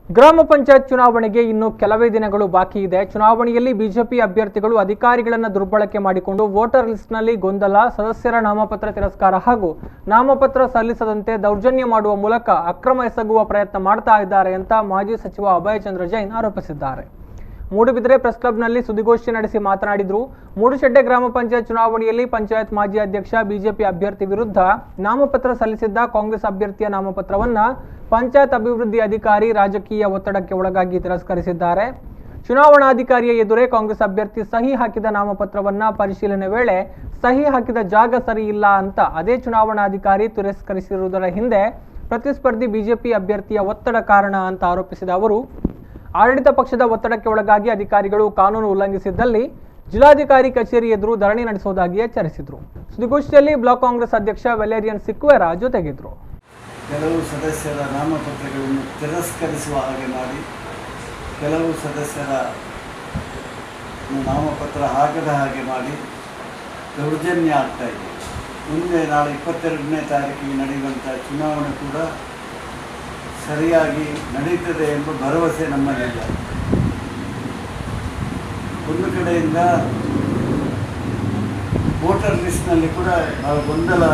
ಗ್ರಾಮ ಪಂಚಾಯತ್ ಚುನಾವಣೆಗೆ ಇನ್ನು ಕೆಲವೇ ದಿನಗಳು ಬಾಕಿ ಇದೆ. ಚುನಾವಣೆಯಲ್ಲಿ ಬಿಜೆಪಿ ಅಭ್ಯರ್ಥಿಗಳು ಅಧಿಕಾರಿಗಳನ್ನು ದುರ್ಬಳಕೆ ಮಾಡಿಕೊಂಡು ವೋಟರ್ ಲಿಸ್ಟ್ನಲ್ಲಿ ಗೊಂದಲ, ಸದಸ್ಯರ ನಾಮಪತ್ರ ತಿರಸ್ಕಾರ ಹಾಗೂ ನಾಮಪತ್ರ ಸಲ್ಲಿಸದಂತೆ ದೌರ್ಜನ್ಯ ಮಾಡುವ ಮೂಲಕ ಅಕ್ರಮ ಎಸಗುವ ಪ್ರಯತ್ನ ಮಾಡ್ತಾ ಇದ್ದಾರೆ ಅಂತ ಮಾಜಿ ಸಚಿವ ಅಭಯಚ ಆರೋಪಿಸಿದ್ದಾರೆ. ಮೂಡುಬಿದಿರೆ ಪ್ರೆಸ್ ಕ್ಲಬ್ನಲ್ಲಿ ಸುದ್ದಿಗೋಷ್ಠಿ ನಡೆಸಿ ಮಾತನಾಡಿದರು. ಮೂಡುಶೆಡ್ಡೆ ಗ್ರಾಮ ಪಂಚಾಯತ್ ಚುನಾವಣೆಯಲ್ಲಿ ಪಂಚಾಯತ್ ಮಾಜಿ ಅಧ್ಯಕ್ಷ ಬಿಜೆಪಿ ಅಭ್ಯರ್ಥಿ ವಿರುದ್ಧ ನಾಮಪತ್ರ ಸಲ್ಲಿಸಿದ್ದ ಕಾಂಗ್ರೆಸ್ ಅಭ್ಯರ್ಥಿಯ ನಾಮಪತ್ರವನ್ನು ಪಂಚಾಯತ್ ಅಭಿವೃದ್ಧಿ ಅಧಿಕಾರಿ ರಾಜಕೀಯ ಒತ್ತಡಕ್ಕೆ ಒಳಗಾಗಿ ತಿರಸ್ಕರಿಸಿದ್ದಾರೆ. ಚುನಾವಣಾಧಿಕಾರಿಯ ಎದುರೇ ಕಾಂಗ್ರೆಸ್ ಅಭ್ಯರ್ಥಿ ಸಹಿ ಹಾಕಿದ ನಾಮಪತ್ರವನ್ನು ಪರಿಶೀಲನೆ ವೇಳೆ ಸಹಿ ಹಾಕಿದ ಜಾಗ ಸರಿ ಇಲ್ಲ ಅಂತ ಅದೇ ಚುನಾವಣಾಧಿಕಾರಿ ತಿರಸ್ಕರಿಸಿರುವುದರ ಹಿಂದೆ ಪ್ರತಿಸ್ಪರ್ಧಿ ಬಿಜೆಪಿ ಅಭ್ಯರ್ಥಿಯ ಒತ್ತಡ ಕಾರಣ ಅಂತ ಆರೋಪಿಸಿದ ಅವರು, ಆಡಳಿತ ಪಕ್ಷದ ಒತ್ತಡಕ್ಕೆ ಒಳಗಾಗಿ ಅಧಿಕಾರಿಗಳು ಕಾನೂನು ಉಲ್ಲಂಘಿಸಿದ್ದಲ್ಲಿ ಜಿಲ್ಲಾಧಿಕಾರಿ ಕಚೇರಿ ಎದುರು ಧರಣಿ ನಡೆಸುವುದಾಗಿ ಎಚ್ಚರಿಸಿದರು. ಸುದ್ದಿಗೋಷ್ಠಿಯಲ್ಲಿ ಬ್ಲಾಕ್ ಕಾಂಗ್ರೆಸ್ ಅಧ್ಯಕ್ಷ ವೆಲೇರಿಯನ್ ಸಿಕ್ವೇರಾ ಜೊತೆಗಿದ್ದರು. ಕೆಲವು ಸದಸ್ಯರ ನಾಮಪತ್ರಗಳನ್ನು ತಿರಸ್ಕರಿಸುವ ಹಾಗೆ ಮಾಡಿ, ಕೆಲವು ಸದಸ್ಯರ ನಾಮಪತ್ರ ಹಾಕದ ಹಾಗೆ ಮಾಡಿ ದೌರ್ಜನ್ಯ ಆಗ್ತಾ ಇದೆ. ಮುಂದೆ ನಾಳೆ 22ನೇ ತಾರೀಕಿಗೆ ನಡೆಯುವಂಥ ಚುನಾವಣೆ ಕೂಡ ಸರಿಯಾಗಿ ನಡೀತದೆ ಎಂಬ ಭರವಸೆ ನಮ್ಮಲ್ಲಿಲ್ಲ. ಒಂದು ಕಡೆಯಿಂದ ವೋಟರ್ ಲಿಸ್ಟ್ನಲ್ಲಿ ಕೂಡ ಗೊಂದಲ